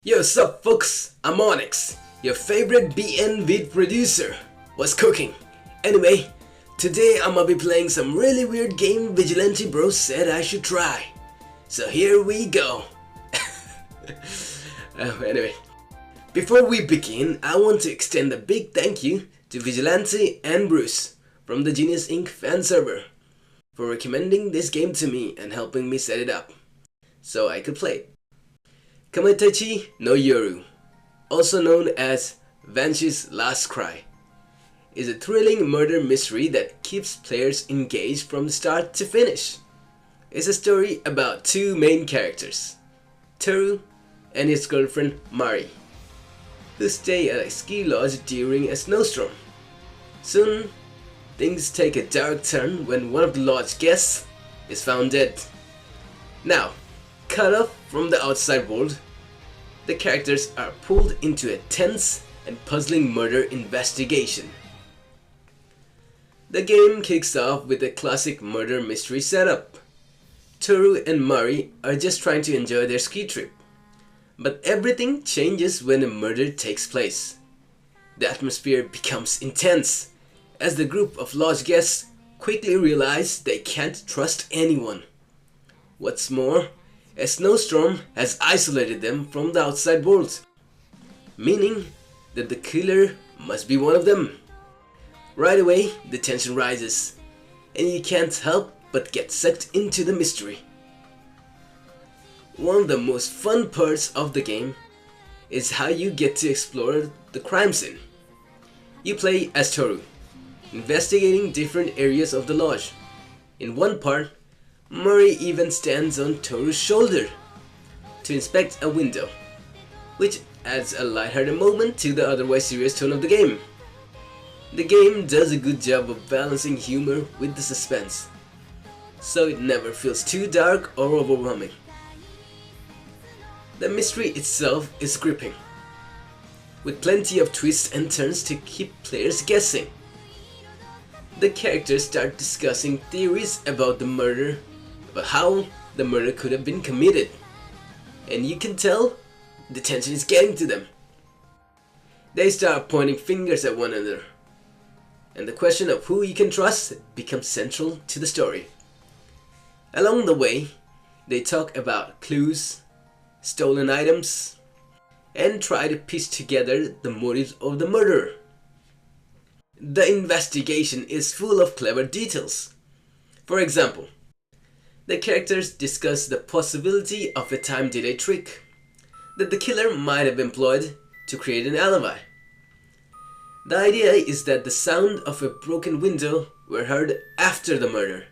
Yo, sup folks, I'm Onyx, your favorite BN beat producer. What's cooking? Anyway, today I'ma be playing some really weird game Vigilante Bro said I should try. So here we go. Anyway, before we begin, I want to extend a big thank you to Vigilante and Bruce from the Genius Inc. fan server for recommending this game to me and helping me set it up so I could play it. Kamaitachi no Yoru, also known as Banshee's Last Cry, is a thrilling murder mystery that keeps players engaged from start to finish. It's a story about two main characters, Toru and his girlfriend Mari, who stay at a ski lodge during a snowstorm. Soon, things take a dark turn when one of the lodge guests is found dead. Now, cut off from the outside world, the characters are pulled into a tense and puzzling murder investigation. The game kicks off with a classic murder mystery setup. Toru and Mari are just trying to enjoy their ski trip, but everything changes when a murder takes place. The atmosphere becomes intense as the group of lodge guests quickly realize they can't trust anyone. What's more, a snowstorm has isolated them from the outside world, meaning that the killer must be one of them. Right away, the tension rises, and you can't help but get sucked into the mystery. One of the most fun parts of the game is how you get to explore the crime scene. You play as Toru, investigating different areas of the lodge. In one part, Mari even stands on Toru's shoulder to inspect a window, which adds a lighthearted moment to the otherwise serious tone of the game. The game does a good job of balancing humor with the suspense, so it never feels too dark or overwhelming. The mystery itself is gripping, with plenty of twists and turns to keep players guessing. The characters start discussing theories about the murder, about how the murder could have been committed, and you can tell the tension is getting to them. They start pointing fingers at one another, and the question of who you can trust becomes central to the story. Along the way, they talk about clues, stolen items, and try to piece together the motives of the murderer. The investigation is full of clever details. For example, the characters discuss the possibility of a time delay trick that the killer might have employed to create an alibi. The idea is that the sound of a broken window were heard after the murder,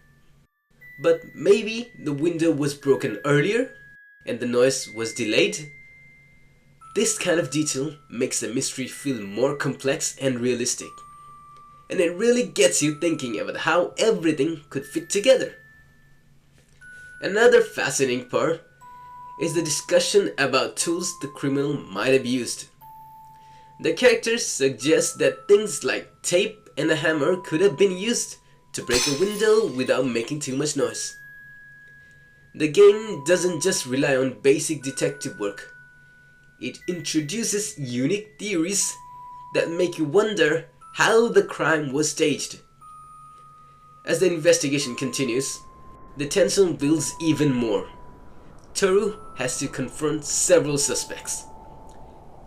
but maybe the window was broken earlier and the noise was delayed. This kind of detail makes the mystery feel more complex and realistic, and it really gets you thinking about how everything could fit together. Another fascinating part is the discussion about tools the criminal might have used. The characters suggest that things like tape and a hammer could have been used to break a window without making too much noise. The game doesn't just rely on basic detective work. It introduces unique theories that make you wonder how the crime was staged. As the investigation continues, the tension builds even more. Toru has to confront several suspects,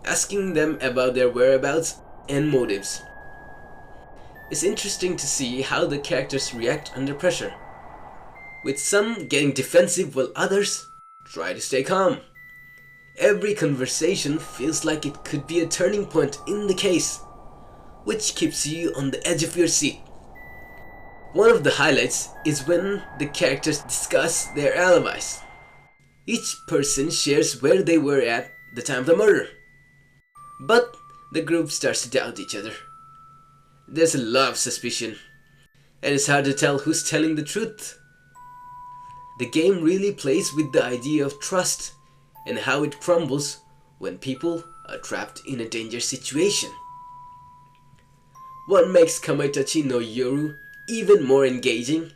asking them about their whereabouts and motives. It's interesting to see how the characters react under pressure, with some getting defensive while others try to stay calm. Every conversation feels like it could be a turning point in the case, which keeps you on the edge of your seat. One of the highlights is when the characters discuss their alibis. Each person shares where they were at the time of the murder, but the group starts to doubt each other. There's a lot of suspicion, and it's hard to tell who's telling the truth. The game really plays with the idea of trust and how it crumbles when people are trapped in a dangerous situation. What makes Kamaitachi no Yoru even more engaging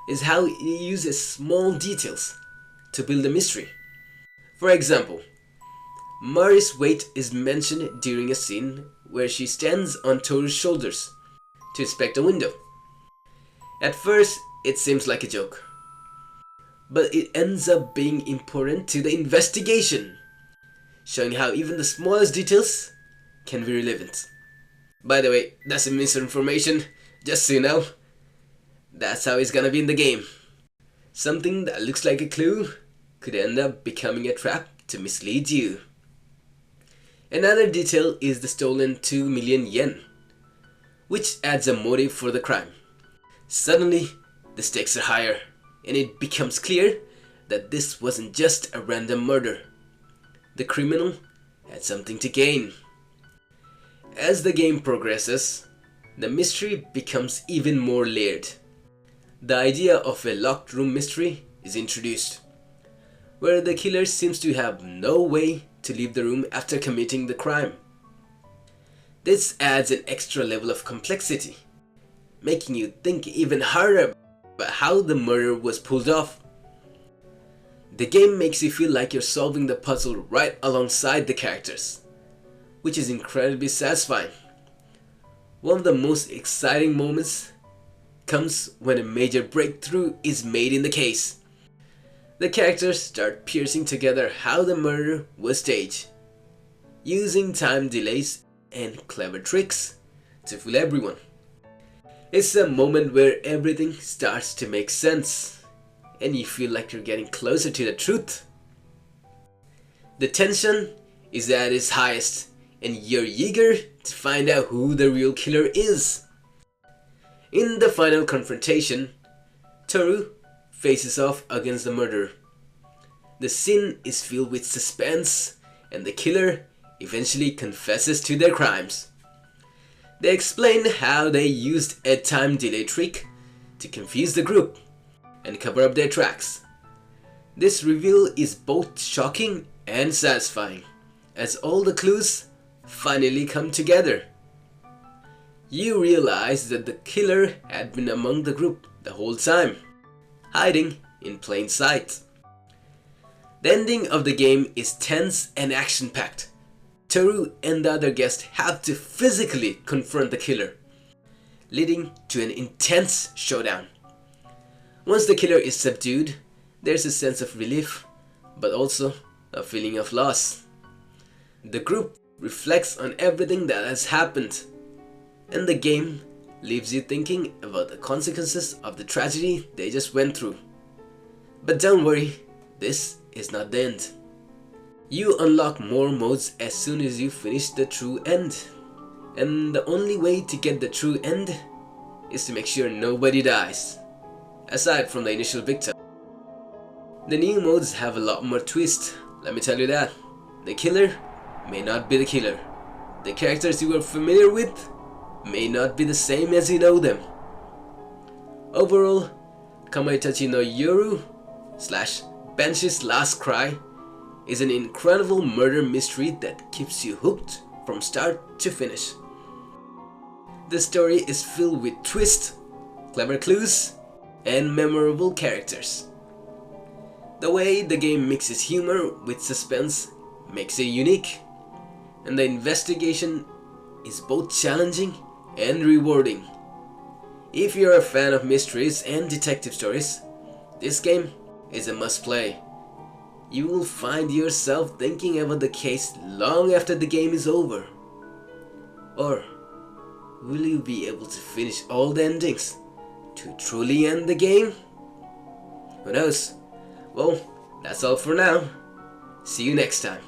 is how it uses small details to build a mystery. For example, Mari's weight is mentioned during a scene where she stands on Toru's shoulders to inspect a window. At first, it seems like a joke, but it ends up being important to the investigation, showing how even the smallest details can be relevant. By the way, that's a misinformation, just so you know. That's how it's gonna be in the game. Something that looks like a clue could end up becoming a trap to mislead you. Another detail is the stolen 2 million yen, which adds a motive for the crime. Suddenly, the stakes are higher, and it becomes clear that this wasn't just a random murder. The criminal had something to gain. As the game progresses, the mystery becomes even more layered. The idea of a locked room mystery is introduced, where the killer seems to have no way to leave the room after committing the crime. This adds an extra level of complexity, making you think even harder about how the murder was pulled off. The game makes you feel like you're solving the puzzle right alongside the characters, which is incredibly satisfying. One of the most exciting moments comes when a major breakthrough is made in the case. The characters start piecing together how the murder was staged, using time delays and clever tricks to fool everyone. It's a moment where everything starts to make sense, and you feel like you're getting closer to the truth. The tension is at its highest, and you're eager to find out who the real killer is. In the final confrontation, Toru faces off against the murderer. The scene is filled with suspense, and the killer eventually confesses to their crimes. They explain how they used a time delay trick to confuse the group and cover up their tracks. This reveal is both shocking and satisfying, as all the clues finally come together. You realize that the killer had been among the group the whole time, hiding in plain sight. The ending of the game is tense and action-packed. Toru and the other guests have to physically confront the killer, leading to an intense showdown. Once the killer is subdued, there's a sense of relief, but also a feeling of loss. The group reflects on everything that has happened, and the game leaves you thinking about the consequences of the tragedy they just went through. But don't worry, this is not the end. You unlock more modes as soon as you finish the true end, and the only way to get the true end is to make sure nobody dies, aside from the initial victim. The new modes have a lot more twist, let me tell you that. The killer may not be the killer. The characters you were familiar with may not be the same as you know them. Overall, Kamaitachi no Yoru / Banshee's Last Cry is an incredible murder mystery that keeps you hooked from start to finish. The story is filled with twists, clever clues, and memorable characters. The way the game mixes humor with suspense makes it unique, and the investigation is both challenging and rewarding. If you're a fan of mysteries and detective stories, this game is a must-play. You will find yourself thinking about the case long after the game is over. Or will you be able to finish all the endings to truly end the game? Who knows? Well, that's all for now. See you next time.